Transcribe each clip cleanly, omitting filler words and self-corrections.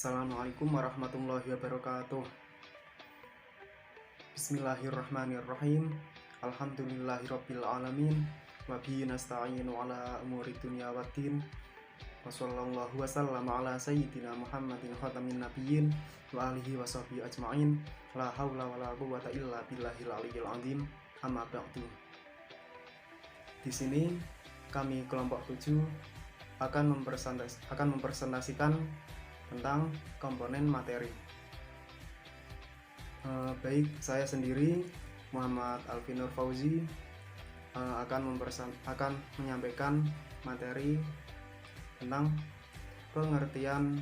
Assalamualaikum warahmatullahi wabarakatuh. Bismillahirrahmanirrahim. Alhamdulillahirabbil alamin. Wa bihi nasta'inu ala umuri dunya waddin. Wa sallallahu wasallam ala sayyidina Muhammadin khatamin nabiyyin wa alihi wa sahbihi ajma'in. La haula wala quwwata illa billahil aliyyil azim. Amma ba'du. Di sini kami kelompok 7 akan mempresentasikan tentang komponen materi. Baik, saya sendiri Muhammad Alvinur Fauzi akan menyampaikan materi tentang pengertian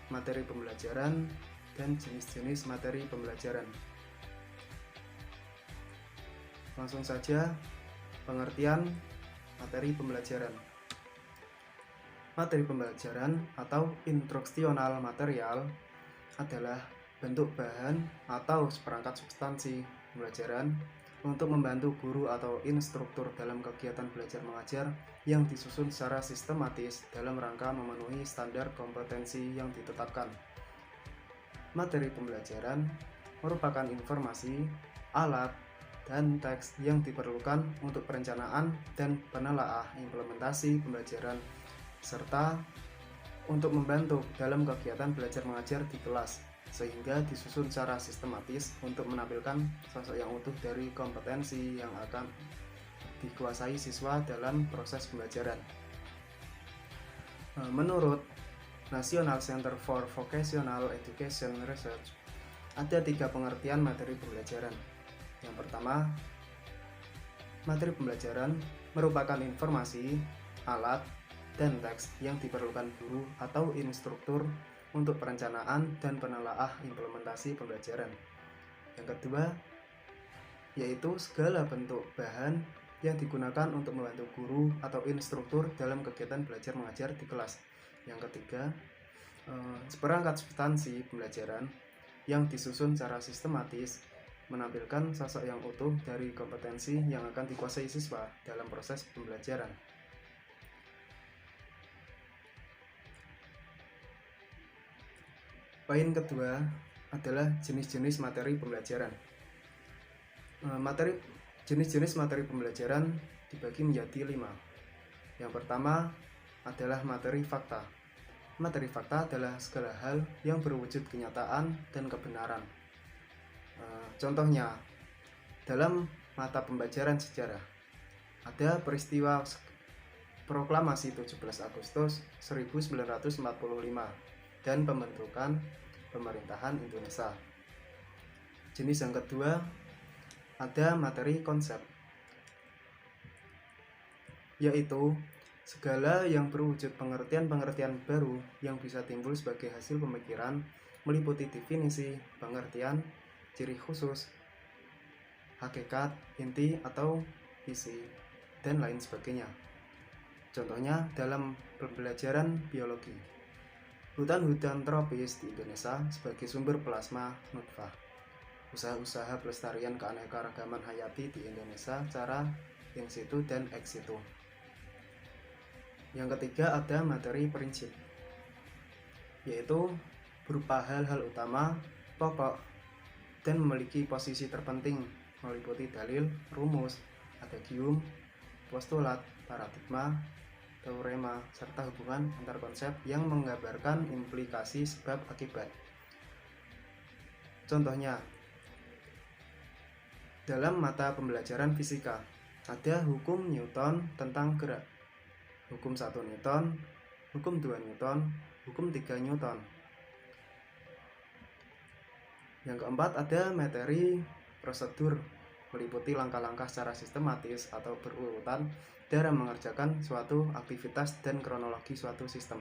materi pembelajaran dan jenis-jenis materi pembelajaran. Langsung saja, pengertian materi pembelajaran. Materi pembelajaran atau instruksional material adalah bentuk bahan atau seperangkat substansi pembelajaran untuk membantu guru atau instruktur dalam kegiatan belajar mengajar yang disusun secara sistematis dalam rangka memenuhi standar kompetensi yang ditetapkan. Materi pembelajaran merupakan informasi, alat, dan teks yang diperlukan untuk perencanaan dan penelaah implementasi pembelajaran serta untuk membantu dalam kegiatan belajar mengajar di kelas, sehingga disusun secara sistematis untuk menampilkan sosok yang utuh dari kompetensi yang akan dikuasai siswa dalam proses pembelajaran. Menurut National Center for Vocational Education Research, ada 3 pengertian materi pembelajaran. Yang pertama, materi pembelajaran merupakan informasi, alat, dan teks yang diperlukan guru atau instruktur untuk perencanaan dan penelaah implementasi pembelajaran. Yang kedua, yaitu segala bentuk bahan yang digunakan untuk membantu guru atau instruktur dalam kegiatan belajar mengajar di kelas. Yang ketiga, seperangkat substansi pembelajaran yang disusun secara sistematis menampilkan sosok yang utuh dari kompetensi yang akan dikuasai siswa dalam proses pembelajaran. Poin kedua adalah jenis-jenis materi pembelajaran. Jenis-jenis materi pembelajaran dibagi menjadi 5. Yang pertama adalah materi fakta. Materi fakta adalah segala hal yang berwujud kenyataan dan kebenaran. Contohnya, dalam mata pembelajaran sejarah, ada peristiwa Proklamasi 17 Agustus 1945 dan pembentukan pemerintahan Indonesia. Jenis yang kedua ada materi konsep, yaitu segala yang berwujud pengertian-pengertian baru yang bisa timbul sebagai hasil pemikiran, meliputi definisi, pengertian, ciri khusus, hakikat, inti atau isi, dan lain sebagainya. Contohnya dalam pembelajaran biologi, hutan-hutan tropis di Indonesia sebagai sumber plasma nutfah, usaha-usaha pelestarian keanekaragaman hayati di Indonesia secara in situ dan ex situ. Yang ketiga ada materi prinsip, yaitu berupa hal-hal utama, pokok, dan memiliki posisi terpenting, meliputi dalil, rumus, adagium, postulat, paradigma, teorema, serta hubungan antar konsep yang menggambarkan implikasi sebab akibat. Contohnya, dalam mata pembelajaran fisika, ada hukum Newton tentang gerak, hukum 1 Newton, hukum 2 Newton, hukum 3 Newton. Yang keempat ada materi prosedur, meliputi langkah-langkah secara sistematis atau berurutan dalam mengerjakan suatu aktivitas dan kronologi suatu sistem.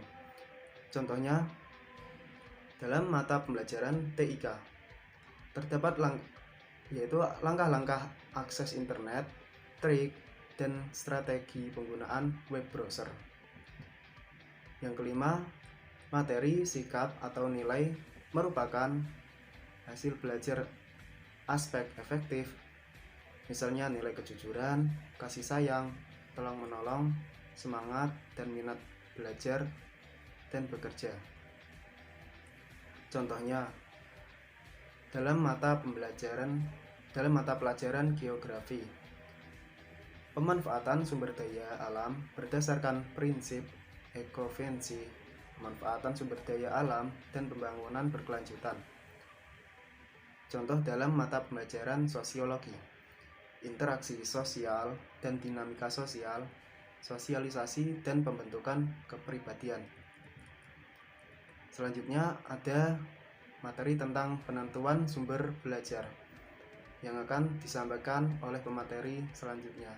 Contohnya, dalam mata pembelajaran TIK, terdapat yaitu langkah-langkah akses internet, trik, dan strategi penggunaan web browser. Yang kelima, materi sikap atau nilai merupakan hasil belajar aspek efektif, misalnya nilai kejujuran, kasih sayang, tolong menolong, semangat, dan minat belajar dan bekerja. Contohnya, dalam mata pelajaran geografi, pemanfaatan sumber daya alam berdasarkan prinsip ekovensi, pemanfaatan sumber daya alam dan pembangunan berkelanjutan. Contoh dalam mata pembelajaran sosiologi, interaksi sosial dan dinamika sosial, sosialisasi dan pembentukan kepribadian. Selanjutnya ada materi tentang penentuan sumber belajar yang akan disampaikan oleh pemateri selanjutnya.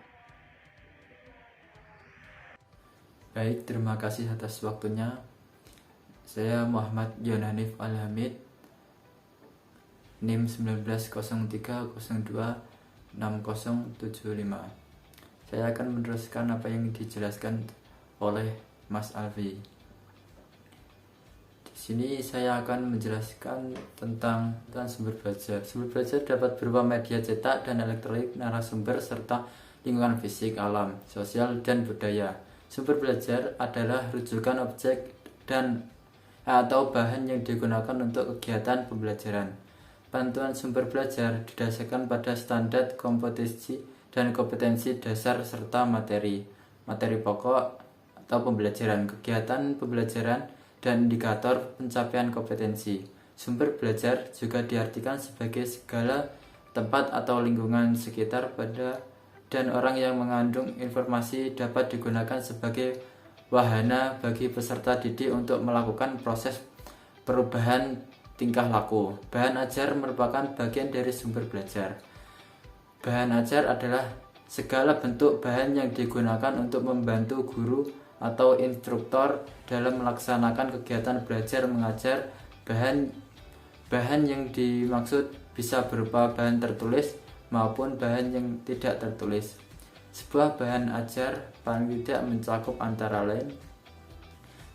Baik, terima kasih atas waktunya. Saya Muhammad Yonanif Alhamid, NIM 1903026075. Saya akan meneruskan apa yang dijelaskan oleh Mas Alfi. Di sini saya akan menjelaskan tentang sumber belajar. Sumber belajar dapat berupa media cetak dan elektronik, narasumber, serta lingkungan fisik, alam, sosial, dan budaya. Sumber belajar adalah rujukan objek dan atau bahan yang digunakan untuk kegiatan pembelajaran. Bantuan sumber belajar didasarkan pada standar kompetensi dan kompetensi dasar serta materi pokok atau pembelajaran, kegiatan pembelajaran, dan indikator pencapaian kompetensi. Sumber belajar juga diartikan sebagai segala tempat atau lingkungan sekitar pada dan orang yang mengandung informasi dapat digunakan sebagai wahana bagi peserta didik untuk melakukan proses perubahan tingkah laku. Bahan ajar merupakan bagian dari sumber belajar. Bahan ajar adalah segala bentuk bahan yang digunakan untuk membantu guru atau instruktur dalam melaksanakan kegiatan belajar mengajar. Bahan yang dimaksud bisa berupa bahan tertulis maupun bahan yang tidak tertulis. Sebuah bahan ajar paling tidak mencakup antara lain: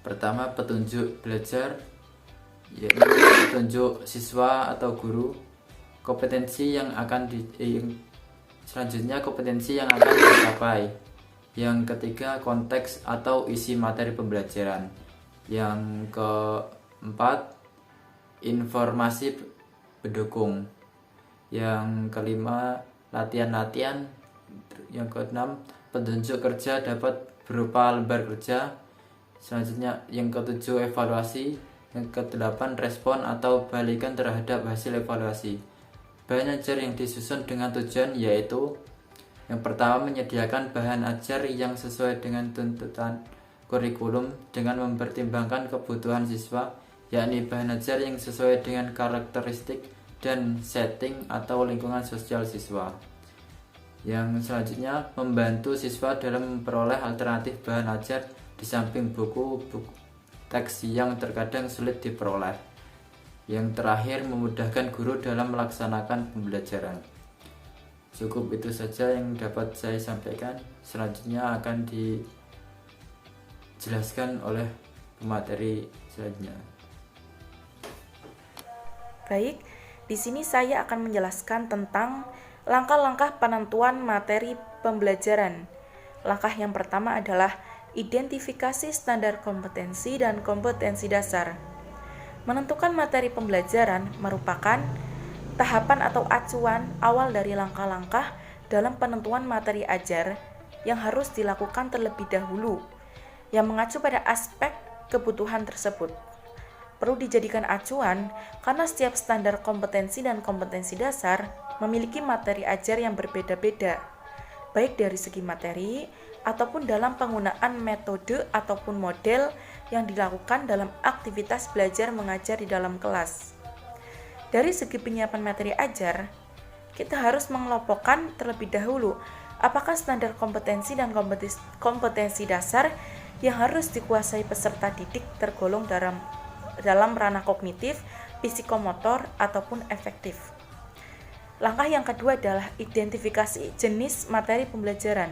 pertama, petunjuk belajar, yaitu petunjuk siswa atau guru. Kompetensi yang akan selanjutnya kompetensi yang akan dicapai. Yang ketiga, konteks atau isi materi pembelajaran. Yang keempat, informasi pendukung. Yang kelima, latihan-latihan. Yang keenam, petunjuk kerja dapat berupa lembar kerja. Selanjutnya, yang ketujuh, evaluasi. Yang kedelapan, respon atau balikan terhadap hasil evaluasi. Bahan ajar yang disusun dengan tujuan yaitu: yang pertama, menyediakan bahan ajar yang sesuai dengan tuntutan kurikulum dengan mempertimbangkan kebutuhan siswa, yakni bahan ajar yang sesuai dengan karakteristik dan setting atau lingkungan sosial siswa. Yang selanjutnya, membantu siswa dalam memperoleh alternatif bahan ajar di samping buku teks yang terkadang sulit diperoleh. Yang terakhir, memudahkan guru dalam melaksanakan pembelajaran. Cukup itu saja yang dapat saya sampaikan. Selanjutnya akan dijelaskan oleh pemateri selanjutnya. Baik, di sini saya akan menjelaskan tentang langkah-langkah penentuan materi pembelajaran. Langkah yang pertama adalah identifikasi standar kompetensi dan kompetensi dasar. Menentukan materi pembelajaran merupakan tahapan atau acuan awal dari langkah-langkah dalam penentuan materi ajar yang harus dilakukan terlebih dahulu, yang mengacu pada aspek kebutuhan tersebut. Perlu dijadikan acuan karena setiap standar kompetensi dan kompetensi dasar memiliki materi ajar yang berbeda-beda, baik dari segi materi ataupun dalam penggunaan metode ataupun model yang dilakukan dalam aktivitas belajar mengajar di dalam kelas. Dari segi penyiapan materi ajar, kita harus mengelompokkan terlebih dahulu apakah standar kompetensi dan kompetensi dasar yang harus dikuasai peserta didik tergolong dalam ranah kognitif, psikomotor, ataupun efektif. Langkah yang kedua adalah identifikasi jenis materi pembelajaran.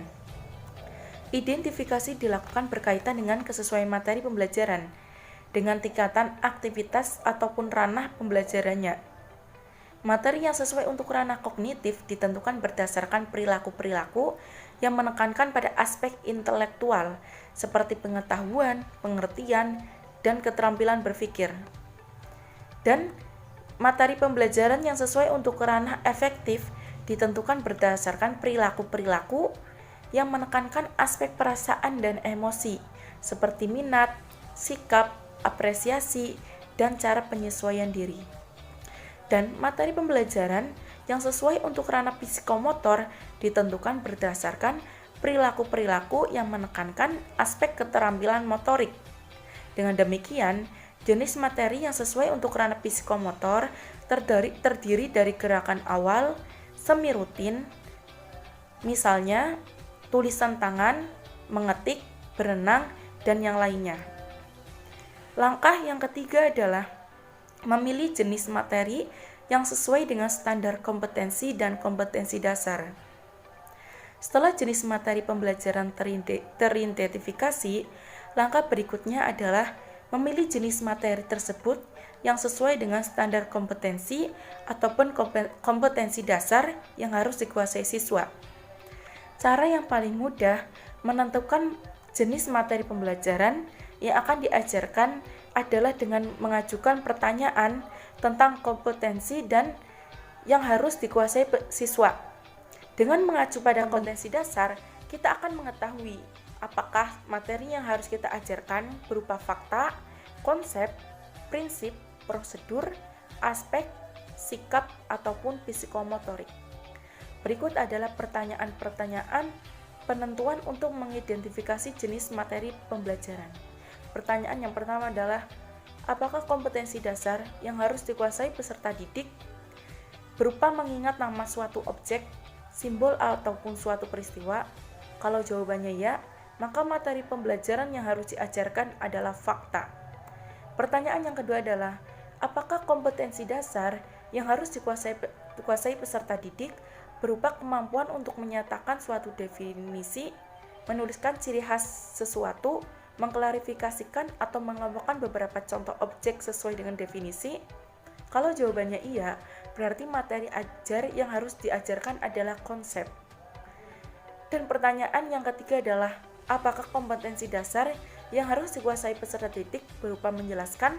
Identifikasi dilakukan berkaitan dengan kesesuaian materi pembelajaran dengan tingkatan aktivitas ataupun ranah pembelajarannya. Materi yang sesuai untuk ranah kognitif ditentukan berdasarkan perilaku-perilaku yang menekankan pada aspek intelektual seperti pengetahuan, pengertian, dan keterampilan berpikir. Dan materi pembelajaran yang sesuai untuk ranah efektif ditentukan berdasarkan perilaku-perilaku yang menekankan aspek perasaan dan emosi, seperti minat, sikap, apresiasi, dan cara penyesuaian diri. Dan materi pembelajaran yang sesuai untuk ranah psikomotor ditentukan berdasarkan perilaku-perilaku yang menekankan aspek keterampilan motorik. Dengan demikian, jenis materi yang sesuai untuk ranah psikomotor terdiri dari gerakan awal, semi rutin, misalnya tulisan tangan, mengetik, berenang, dan yang lainnya. Langkah yang ketiga adalah memilih jenis materi yang sesuai dengan standar kompetensi dan kompetensi dasar. Setelah jenis materi pembelajaran teridentifikasi, langkah berikutnya adalah memilih jenis materi tersebut yang sesuai dengan standar kompetensi ataupun kompetensi dasar yang harus dikuasai siswa. Cara yang paling mudah menentukan jenis materi pembelajaran yang akan diajarkan adalah dengan mengajukan pertanyaan tentang kompetensi dan yang harus dikuasai siswa. Dengan mengacu pada kompetensi dasar, kita akan mengetahui apakah materi yang harus kita ajarkan berupa fakta, konsep, prinsip, prosedur, aspek, sikap, ataupun psikomotorik. Berikut adalah pertanyaan-pertanyaan penentuan untuk mengidentifikasi jenis materi pembelajaran. Pertanyaan yang pertama adalah, apakah kompetensi dasar yang harus dikuasai peserta didik berupa mengingat nama suatu objek, simbol ataupun suatu peristiwa? Kalau jawabannya ya, maka materi pembelajaran yang harus diajarkan adalah fakta. Pertanyaan yang kedua adalah, apakah kompetensi dasar yang harus dikuasai peserta didik berupa kemampuan untuk menyatakan suatu definisi, menuliskan ciri khas sesuatu, mengklarifikasikan atau mengelompokkan beberapa contoh objek sesuai dengan definisi? Kalau jawabannya iya, berarti materi ajar yang harus diajarkan adalah konsep. Dan pertanyaan yang ketiga adalah, apakah kompetensi dasar yang harus dikuasai peserta didik berupa menjelaskan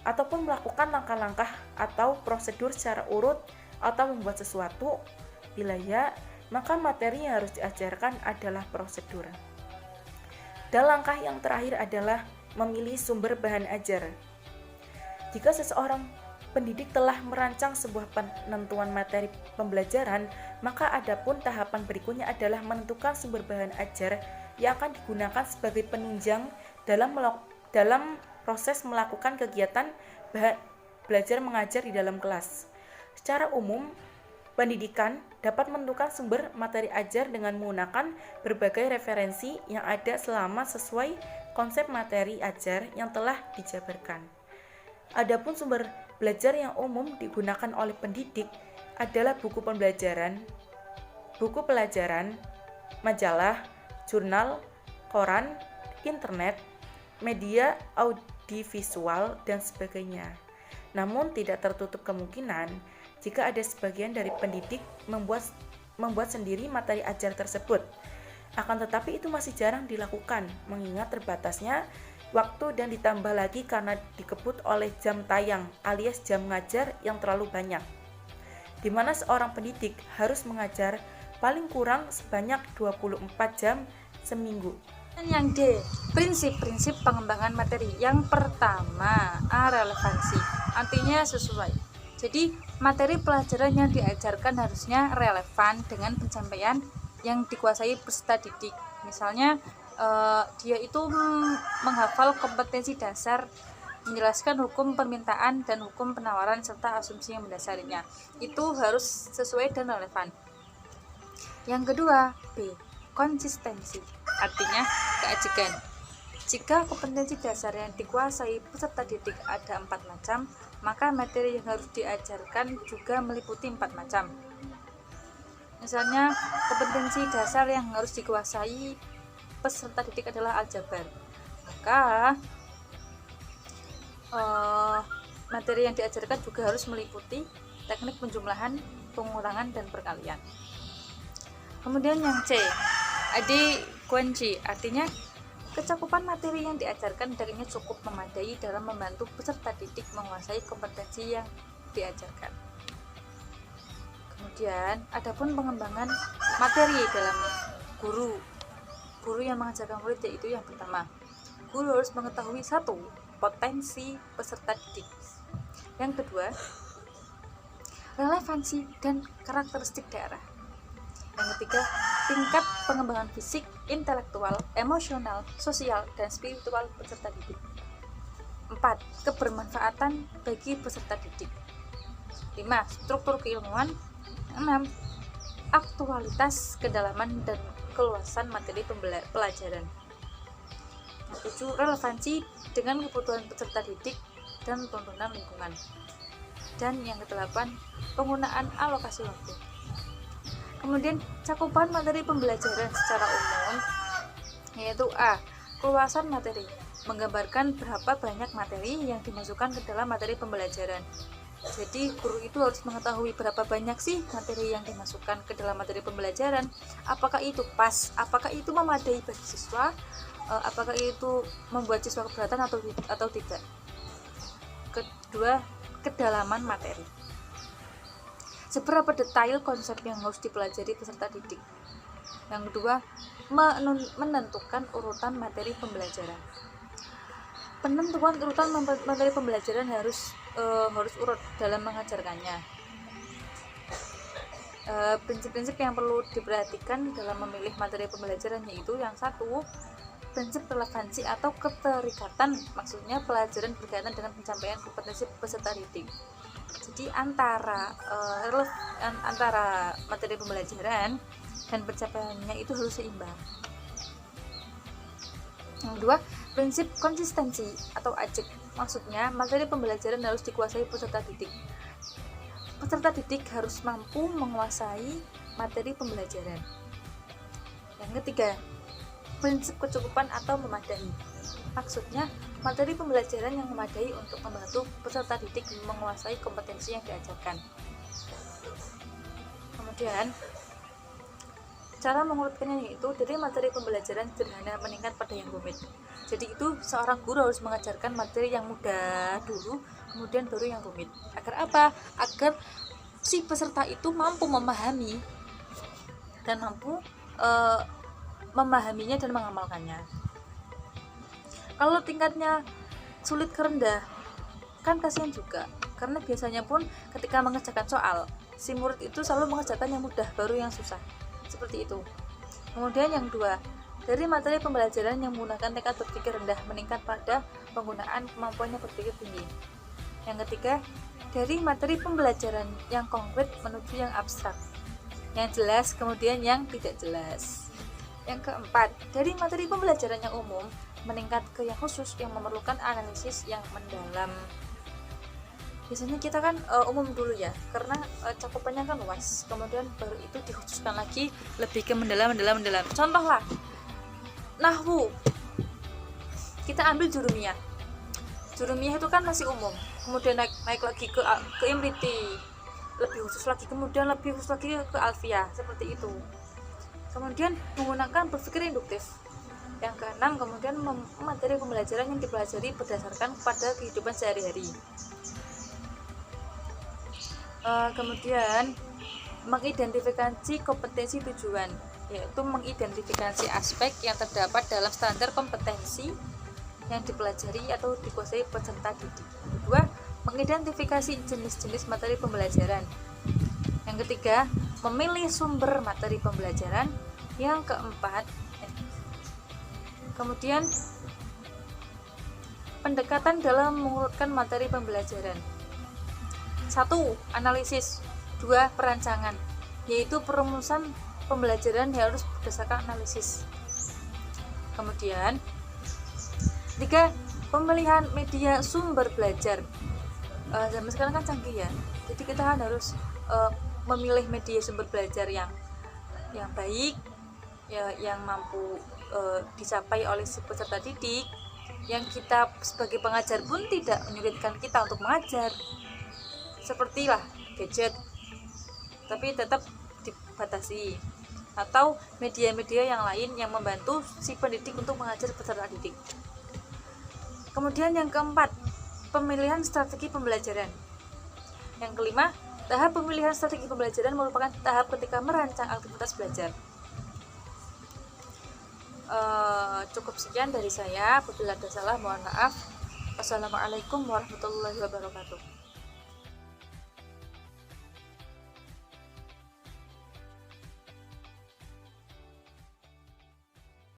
ataupun melakukan langkah-langkah atau prosedur secara urut atau membuat sesuatu? Bila ya, maka materi yang harus diajarkan adalah prosedur. Dan langkah yang terakhir adalah memilih sumber bahan ajar. Jika seseorang pendidik telah merancang sebuah penentuan materi pembelajaran, maka adapun tahapan berikutnya adalah menentukan sumber bahan ajar yang akan digunakan sebagai penunjang dalam proses melakukan kegiatan belajar mengajar di dalam kelas. Secara umum, pendidikan dapat menentukan sumber materi ajar dengan menggunakan berbagai referensi yang ada selama sesuai konsep materi ajar yang telah dijabarkan. Adapun sumber belajar yang umum digunakan oleh pendidik adalah buku pembelajaran, buku pelajaran, majalah, jurnal, koran, internet, media audiovisual, dan sebagainya. Namun tidak tertutup kemungkinan jika ada sebagian dari pendidik membuat sendiri materi ajar tersebut. Akan tetapi itu masih jarang dilakukan mengingat terbatasnya waktu dan ditambah lagi karena dikebut oleh jam tayang alias jam ngajar yang terlalu banyak, di mana seorang pendidik harus mengajar paling kurang sebanyak 24 jam seminggu. Dan yang D, prinsip-prinsip pengembangan materi. Yang pertama, A, relevansi, artinya sesuai. Jadi, materi pelajaran yang diajarkan harusnya relevan dengan pencapaian yang dikuasai peserta didik. Misalnya, dia itu menghafal kompetensi dasar, menjelaskan hukum permintaan dan hukum penawaran serta asumsi yang mendasarinya. Itu harus sesuai dan relevan. Yang kedua, B, konsistensi, artinya keajegan. Jika kompetensi dasar yang dikuasai peserta didik ada 4 macam, maka materi yang harus diajarkan juga meliputi 4 macam. Misalnya, kompetensi dasar yang harus dikuasai peserta didik adalah aljabar. Maka materi yang diajarkan juga harus meliputi teknik penjumlahan, pengulangan, dan perkalian. Kemudian yang C, adequacy, artinya Kecakupan materi yang diajarkan hendaknya cukup memadai dalam membantu peserta didik menguasai kompetensi yang diajarkan. Kemudian, adapun pengembangan materi dalam guru yang mengajarkan murid, yaitu yang pertama, guru harus mengetahui satu, potensi peserta didik. Yang kedua, relevansi dan karakteristik daerah. Yang ketiga, tingkat pengembangan fisik, intelektual, emosional, sosial, dan spiritual peserta didik. 4. Kebermanfaatan bagi peserta didik. 5. Struktur keilmuan. 6. Aktualitas, kedalaman, dan keluasan materi pelajaran. 7. Relevansi dengan kebutuhan peserta didik dan tuntunan lingkungan. Dan yang ke-8, penggunaan alokasi waktu. Kemudian cakupan materi pembelajaran secara umum, yaitu A. Keluasan materi, menggambarkan berapa banyak materi yang dimasukkan ke dalam materi pembelajaran. Jadi guru itu harus mengetahui berapa banyak sih materi yang dimasukkan ke dalam materi pembelajaran, apakah itu pas, apakah itu memadai bagi siswa, apakah itu membuat siswa keberatan atau tidak. Kedua, kedalaman materi, seberapa detail konsep yang harus dipelajari peserta didik. Yang kedua, menentukan urutan materi pembelajaran. Penentuan urutan materi pembelajaran harus urut dalam mengajarkannya. Prinsip-prinsip yang perlu diperhatikan dalam memilih materi pembelajaran, yaitu yang satu, prinsip relevansi atau keterikatan, maksudnya pelajaran berkaitan dengan pencapaian kompetensi peserta didik. Jadi antara materi pembelajaran dan pencapaiannya itu harus seimbang. Yang kedua, prinsip konsistensi atau AJEK, maksudnya materi pembelajaran harus dikuasai peserta didik. Peserta didik harus mampu menguasai materi pembelajaran. Yang ketiga, prinsip kecukupan atau memadai, maksudnya materi pembelajaran yang memadai untuk membantu peserta didik menguasai kompetensi yang diajarkan. Kemudian, cara mengurutkannya yaitu dari materi pembelajaran sederhana meningkat pada yang rumit. Jadi itu seorang guru harus mengajarkan materi yang mudah dulu, kemudian baru yang rumit. Agar apa? Agar si peserta itu mampu memahami dan mampu memahaminya dan mengamalkannya. Kalau tingkatnya sulit ke rendah, kan kasihan juga, karena biasanya pun ketika mengerjakan soal, si murid itu selalu mengerjakan yang mudah baru yang susah, seperti itu. Kemudian yang kedua, dari materi pembelajaran yang menggunakan tingkat berpikir rendah meningkat pada penggunaan kemampuannya berpikir tinggi. Yang ketiga, dari materi pembelajaran yang konkret menuju yang abstrak, yang jelas kemudian yang tidak jelas. Yang keempat, dari materi pembelajaran yang umum meningkat ke yang khusus yang memerlukan analisis yang mendalam. Biasanya kita kan umum dulu ya, karena cakupannya kan luas, kemudian baru itu dikhususkan lagi lebih ke mendalam. Contoh lah, nahwu, kita ambil jurumiyah itu kan masih umum, kemudian naik lagi ke imriti, lebih khusus lagi, kemudian lebih khusus lagi ke alfiyah, seperti itu. Kemudian menggunakan berpikir induktif. Yang keenam, kemudian materi pembelajaran yang dipelajari berdasarkan pada kehidupan sehari-hari. Kemudian mengidentifikasi kompetensi tujuan, yaitu mengidentifikasi aspek yang terdapat dalam standar kompetensi yang dipelajari atau dikuasai peserta didik. Kedua, mengidentifikasi jenis-jenis materi pembelajaran. Yang ketiga, memilih sumber materi pembelajaran. Yang keempat, kemudian pendekatan dalam mengurutkan materi pembelajaran. 1. Analisis. 2. Perancangan, yaitu perumusan pembelajaran yang harus berdasarkan analisis. Kemudian 3. Pemilihan media sumber belajar. Zaman sekarang kan canggih ya, jadi kita kan harus memilih media sumber belajar yang baik, ya, yang mampu dicapai oleh si peserta didik, yang kita sebagai pengajar pun tidak menyulitkan kita untuk mengajar, seperti lah gadget, tapi tetap dibatasi. atau media-media yang lain yang membantu si pendidik untuk mengajar peserta didik. Kemudian yang keempat, pemilihan strategi pembelajaran. Yang kelima, tahap pemilihan strategi pembelajaran merupakan tahap ketika merancang aktivitas belajar. Cukup sekian dari saya. Apabila ada salah mohon maaf. Wassalamualaikum warahmatullahi wabarakatuh.